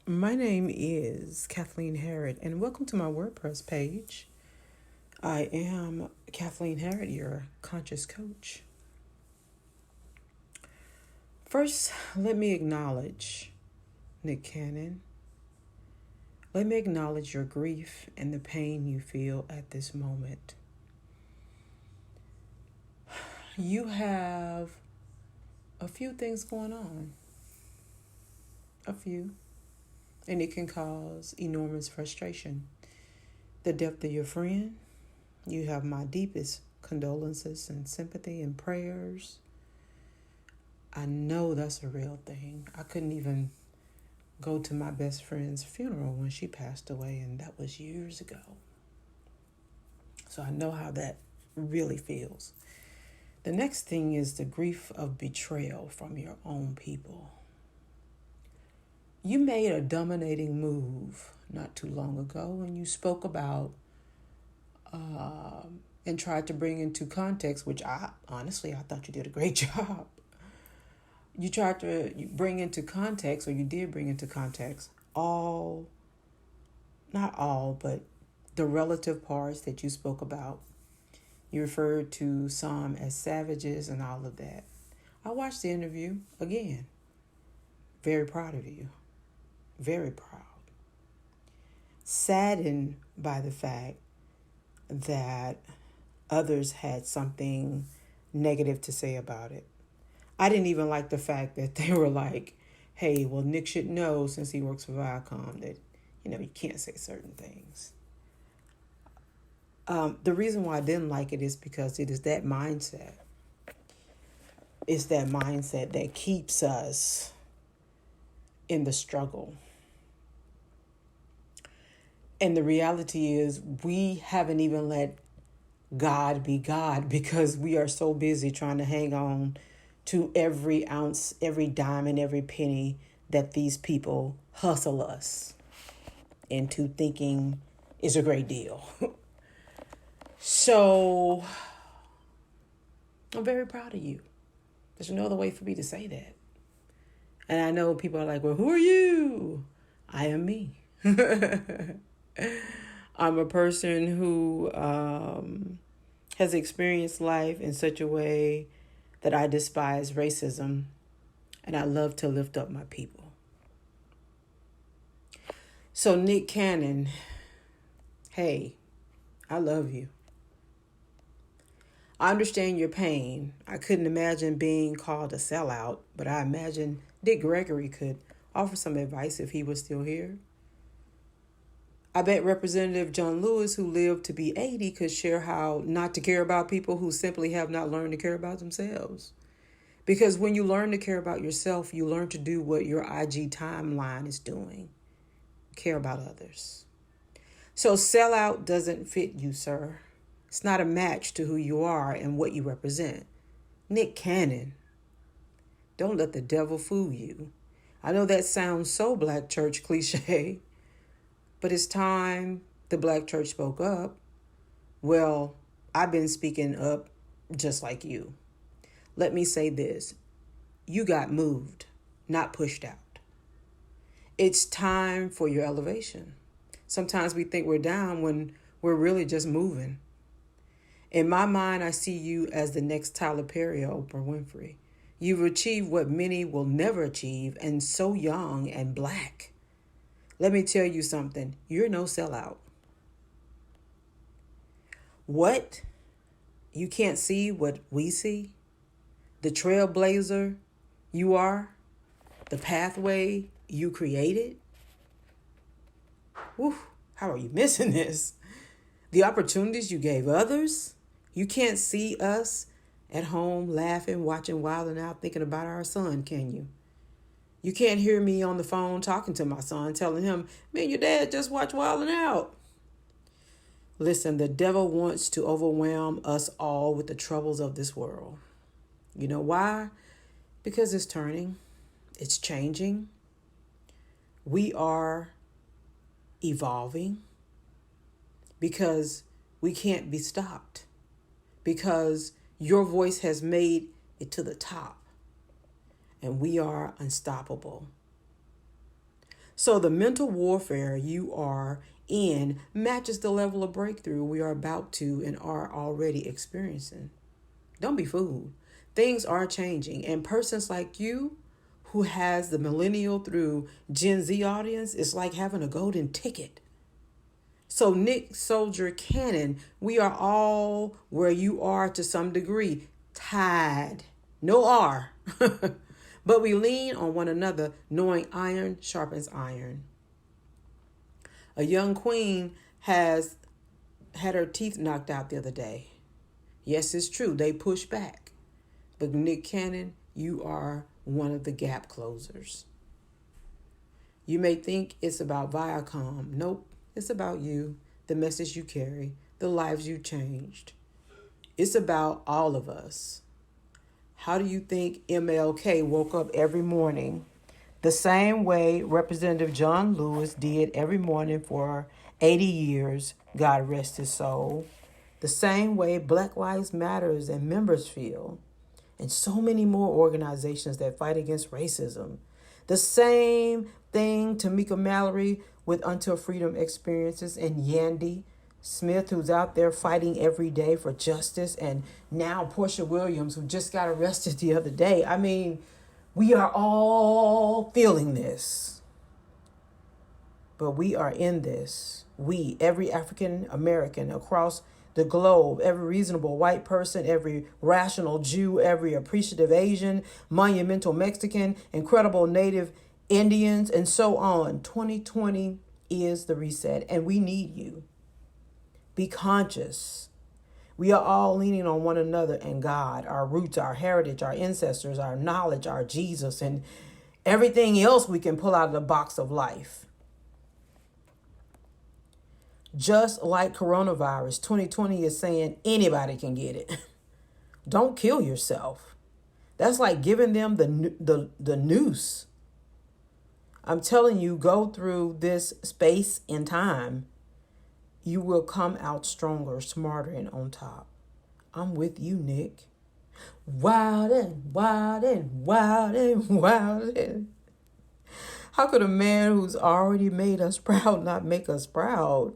My name is Kathleen Harrod, and welcome to my WordPress page. I am Kathleen Harrod, your conscious coach. First, let me acknowledge Nick Cannon. Let me acknowledge your grief and the pain you feel at this moment. You have a few things going on. A few. And it can cause enormous frustration. The death of your friend, you have my deepest condolences and sympathy and prayers. I know that's a real thing. I couldn't even go to my best friend's funeral when she passed away, and that was years ago. So I know how that really feels. The next thing is the grief of betrayal from your own people. You made a dominating move not too long ago, and you spoke about and tried to bring into context, which I thought you did a great job. You tried to bring into context, or you did bring into context, not all, but the relative parts that you spoke about. You referred to some as savages and all of that. I watched the interview again. Very proud of you. Very proud. Saddened by the fact that others had something negative to say about it. I didn't even like the fact that they were like, hey, well, Nick should know since he works for Viacom that, you can't say certain things. The reason why I didn't like it is because it is that mindset. It's that mindset that keeps us in the struggle. And the reality is we haven't even let God be God because we are so busy trying to hang on to every ounce, every dime, and every penny that these people hustle us into thinking is a great deal. So I'm very proud of you. There's no other way for me to say that. And I know people are like, well, who are you? I am me. I'm a person who has experienced life in such a way that I despise racism, and I love to lift up my people. So Nick Cannon, hey, I love you. I understand your pain. I couldn't imagine being called a sellout, but I imagine Dick Gregory could offer some advice if he was still here. I bet Representative John Lewis, who lived to be 80, could share how not to care about people who simply have not learned to care about themselves. Because when you learn to care about yourself, you learn to do what your IG timeline is doing. Care about others. So sellout doesn't fit you, sir. It's not a match to who you are and what you represent. Nick Cannon, don't let the devil fool you. I know that sounds so black church cliche, but it's time the black church spoke up. Well, I've been speaking up just like you. Let me say this. You got moved, not pushed out. It's time for your elevation. Sometimes we think we're down when we're really just moving. In my mind, I see you as the next Tyler Perry or Oprah Winfrey. You've achieved what many will never achieve, and so young and black. Let me tell you something. You're no sellout. What? You can't see what we see? The trailblazer you are? The pathway you created? Whew, how are you missing this? The opportunities you gave others? You can't see us at home laughing, watching Wild 'N Out, thinking about our son, can you? You can't hear me on the phone talking to my son, telling him, man, your dad just watched Wild 'N Out. Listen, the devil wants to overwhelm us all with the troubles of this world. You know why? Because it's turning. It's changing. We are evolving because we can't be stopped. Because your voice has made it to the top. And we are unstoppable. So the mental warfare you are in matches the level of breakthrough we are about to and are already experiencing. Don't be fooled. Things are changing, and persons like you who has the millennial through Gen Z audience is like having a golden ticket. So Nick Soldier Cannon, we are all where you are to some degree, tied. No R. But we lean on one another, knowing iron sharpens iron. A young queen has had her teeth knocked out the other day. Yes, it's true, they push back. But Nick Cannon, you are one of the gap closers. You may think it's about Viacom. Nope, it's about you, the message you carry, the lives you changed. It's about all of us. How do you think MLK woke up every morning? The same way Representative John Lewis did every morning for 80 years, God rest his soul. The same way Black Lives Matters and members feel. And so many more organizations that fight against racism. The same thing Tamika Mallory with Until Freedom Experiences and Yandy Smith, who's out there fighting every day for justice, and now Portia Williams, who just got arrested the other day. I mean, we are all feeling this. But we are in this. We, every African American across the globe, every reasonable white person, every rational Jew, every appreciative Asian, monumental Mexican, incredible Native Indians, and so on. 2020 is the reset, and we need you. Be conscious. We are all leaning on one another and God, our roots, our heritage, our ancestors, our knowledge, our Jesus, and everything else we can pull out of the box of life. Just like coronavirus, 2020 is saying anybody can get it. Don't kill yourself. That's like giving them the noose. I'm telling you, go through this space and time. You will come out stronger, smarter, and on top. I'm with you, Nick. Wild and wild and wild and wild and. How could a man who's already made us proud not make us proud?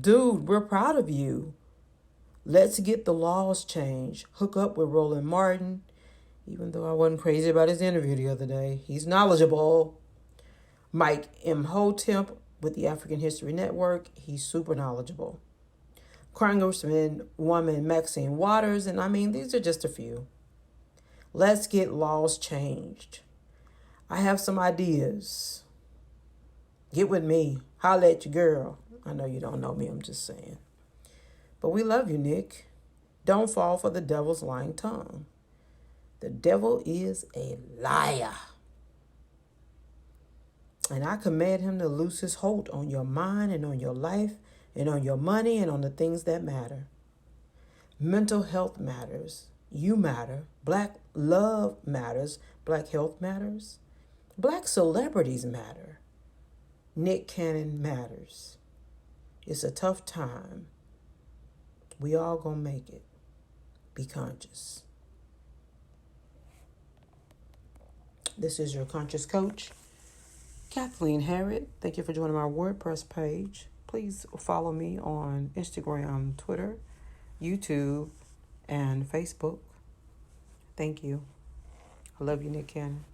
Dude, we're proud of you. Let's get the laws changed. Hook up with Roland Martin, even though I wasn't crazy about his interview the other day. He's knowledgeable. Mike Imhotep with the African History Network. He's super knowledgeable. Congresswoman Maxine Waters, and I mean, these are just a few. Let's get laws changed. I have some ideas. Get with me. Holla at your girl. I know you don't know me, I'm just saying. But we love you, Nick. Don't fall for the devil's lying tongue. The devil is a liar. And I command him to loose his hold on your mind and on your life and on your money and on the things that matter. Mental health matters. You matter. Black love matters. Black health matters. Black celebrities matter. Nick Cannon matters. It's a tough time. We all gonna make it. Be conscious. This is your conscious coach, Kathleen Harriet. Thank you for joining my WordPress page. Please follow me on Instagram, Twitter, YouTube, and Facebook. Thank you. I love you, Nick Cannon.